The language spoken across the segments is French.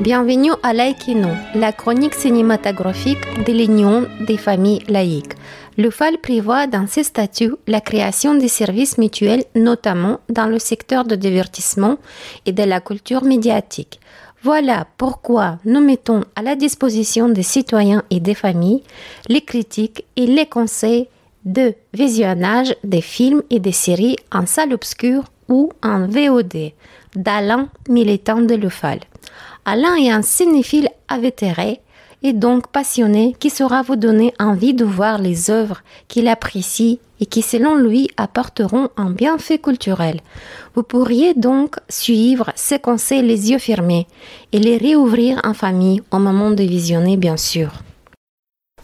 Bienvenue à Laïkino, la chronique cinématographique de l'Union des familles laïques. Le FAL prévoit dans ses statuts la création des services mutuels, notamment dans le secteur de divertissement et de la culture médiatique. Voilà pourquoi nous mettons à la disposition des citoyens et des familles les critiques et les conseils de visionnage des films et des séries en salle obscure ou en VOD d'Alain, militant de l'UFAL. Alain est un cinéphile invétéré et donc passionné qui saura vous donner envie de voir les œuvres qu'il apprécie et qui, selon lui, apporteront un bienfait culturel. Vous pourriez donc suivre ses conseils les yeux fermés et les réouvrir en famille au moment de visionner, bien sûr.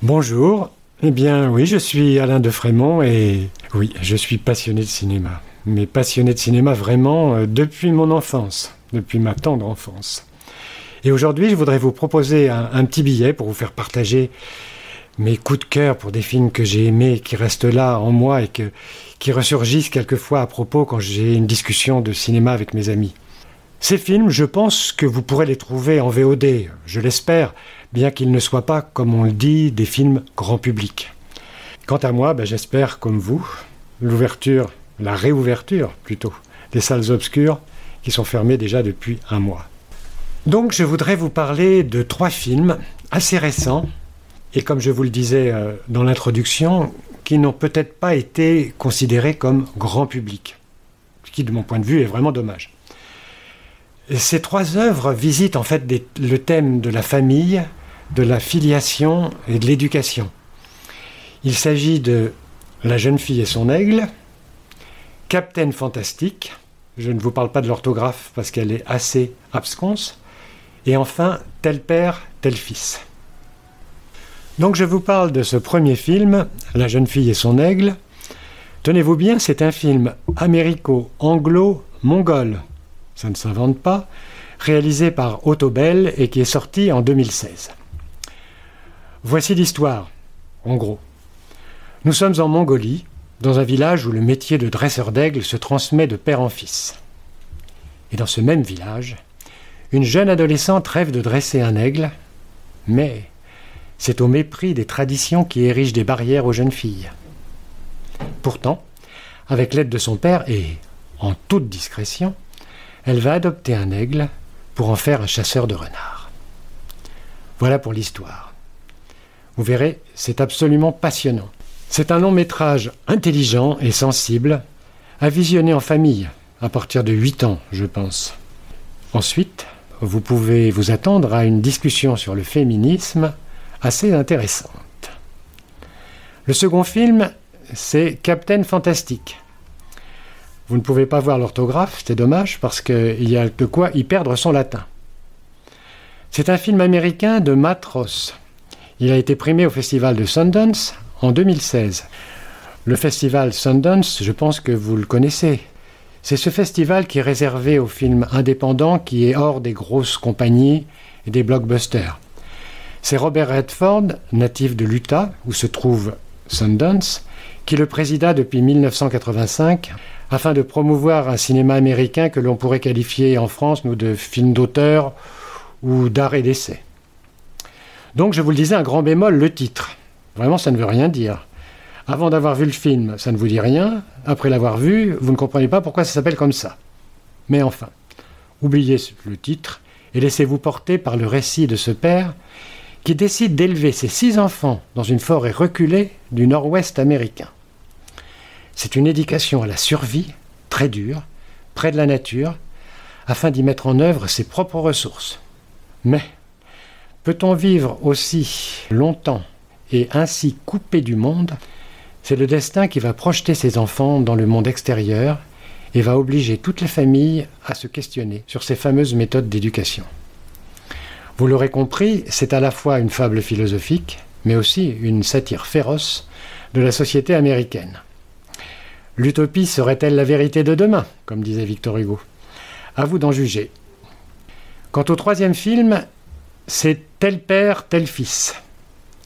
Bonjour, eh bien oui, je suis Alain de Frémont et oui, je suis passionné de cinéma. Mais passionné de cinéma vraiment depuis mon enfance, depuis ma tendre enfance. Et aujourd'hui, je voudrais vous proposer un petit billet pour vous faire partager mes coups de cœur pour des films que j'ai aimés, qui restent là en moi et qui ressurgissent quelquefois à propos quand j'ai une discussion de cinéma avec mes amis. Ces films, je pense que vous pourrez les trouver en VOD, je l'espère, bien qu'ils ne soient pas, comme on le dit, des films grand public. Quant à moi, j'espère, comme vous, la réouverture plutôt, des salles obscures qui sont fermées déjà depuis un mois. Donc je voudrais vous parler de 3 films assez récents et comme je vous le disais dans l'introduction, qui n'ont peut-être pas été considérés comme grand public, ce qui de mon point de vue est vraiment dommage. Ces 3 œuvres visitent en fait le thème de la famille, de la filiation et de l'éducation. Il s'agit de La jeune fille et son aigle, Captain Fantastic, je ne vous parle pas de l'orthographe parce qu'elle est assez absconse, et enfin Tel père, tel fils. Donc je vous parle de ce premier film, La jeune fille et son aigle. Tenez-vous bien, c'est un film américo-anglo-mongol, ça ne s'invente pas, réalisé par Otto Bell et qui est sorti en 2016. Voici l'histoire, en gros. Nous sommes en Mongolie, dans un village où le métier de dresseur d'aigle se transmet de père en fils. Et dans ce même village, une jeune adolescente rêve de dresser un aigle, mais c'est au mépris des traditions qui érigent des barrières aux jeunes filles. Pourtant, avec l'aide de son père et en toute discrétion, elle va adopter un aigle pour en faire un chasseur de renards. Voilà pour l'histoire. Vous verrez, c'est absolument passionnant. C'est un long métrage intelligent et sensible, à visionner en famille, à partir de 8 ans, je pense. Ensuite, vous pouvez vous attendre à une discussion sur le féminisme assez intéressante. Le second film, c'est Captain Fantastic. Vous ne pouvez pas voir l'orthographe, c'est dommage, parce qu'il y a de quoi y perdre son latin. C'est un film américain de Matt Ross. Il a été primé au festival de Sundance en 2016. Le festival Sundance, je pense que vous le connaissez. C'est ce festival qui est réservé aux films indépendants, qui est hors des grosses compagnies et des blockbusters. C'est Robert Redford, natif de l'Utah, où se trouve Sundance, qui le présida depuis 1985, afin de promouvoir un cinéma américain que l'on pourrait qualifier en France, nous, de film d'auteur ou d'art et d'essai. Donc, je vous le disais, un grand bémol, le titre. Vraiment, ça ne veut rien dire. Avant d'avoir vu le film, ça ne vous dit rien. Après l'avoir vu, vous ne comprenez pas pourquoi ça s'appelle comme ça. Mais enfin, oubliez le titre et laissez-vous porter par le récit de ce père qui décide d'élever ses 6 enfants dans une forêt reculée du nord-ouest américain. C'est une éducation à la survie, très dure, près de la nature, afin d'y mettre en œuvre ses propres ressources. Mais peut-on vivre aussi longtemps et ainsi coupé du monde? C'est le destin qui va projeter ses enfants dans le monde extérieur et va obliger toutes les familles à se questionner sur ces fameuses méthodes d'éducation. Vous l'aurez compris, c'est à la fois une fable philosophique, mais aussi une satire féroce de la société américaine. L'utopie serait-elle la vérité de demain, comme disait Victor Hugo? À vous d'en juger. Quant au 3e film, c'est Tel père, tel fils.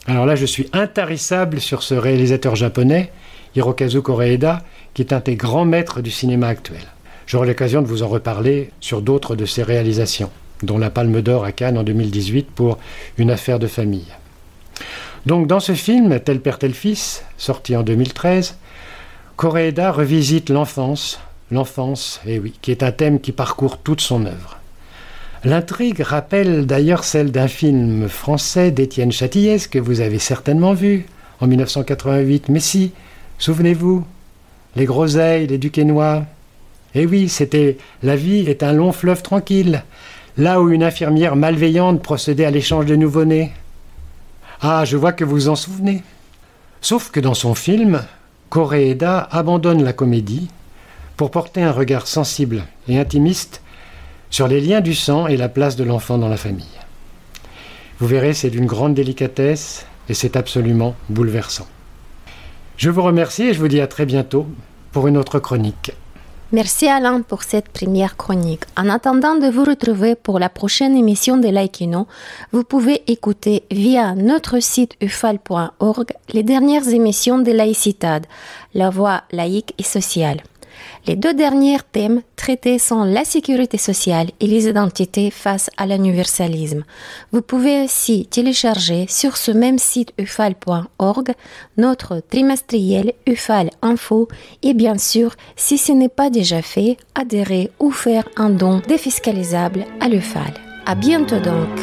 Alors là, je suis intarissable sur ce réalisateur japonais, Hirokazu Koreeda, qui est un des grands maîtres du cinéma actuel. J'aurai l'occasion de vous en reparler sur d'autres de ses réalisations. dont la Palme d'Or à Cannes en 2018 pour Une affaire de famille. Donc dans ce film, Tel père, tel fils, sorti en 2013, Koreeda revisite l'enfance, eh oui, qui est un thème qui parcourt toute son œuvre. L'intrigue rappelle d'ailleurs celle d'un film français d'Étienne Châtillès que vous avez certainement vu en 1988. Mais si, souvenez-vous, les groseilles, les duquesnois. Eh oui, c'était « La vie est un long fleuve tranquille », là où une infirmière malveillante procédait à l'échange de nouveau-nés. Ah, je vois que vous en souvenez. Sauf que dans son film, Koreeda abandonne la comédie pour porter un regard sensible et intimiste sur les liens du sang et la place de l'enfant dans la famille. Vous verrez, c'est d'une grande délicatesse et c'est absolument bouleversant. Je vous remercie et je vous dis à très bientôt pour une autre chronique. Merci Alain pour cette première chronique. En attendant de vous retrouver pour la prochaine émission de Laïkino, vous pouvez écouter via notre site ufal.org les dernières émissions de Laïcitade, la voie laïque et sociale. Les deux derniers thèmes traités sont la sécurité sociale et les identités face à l'universalisme. Vous pouvez aussi télécharger sur ce même site ufal.org notre trimestriel Ufal Info et bien sûr, si ce n'est pas déjà fait, adhérer ou faire un don défiscalisable à l'Ufal. À bientôt donc!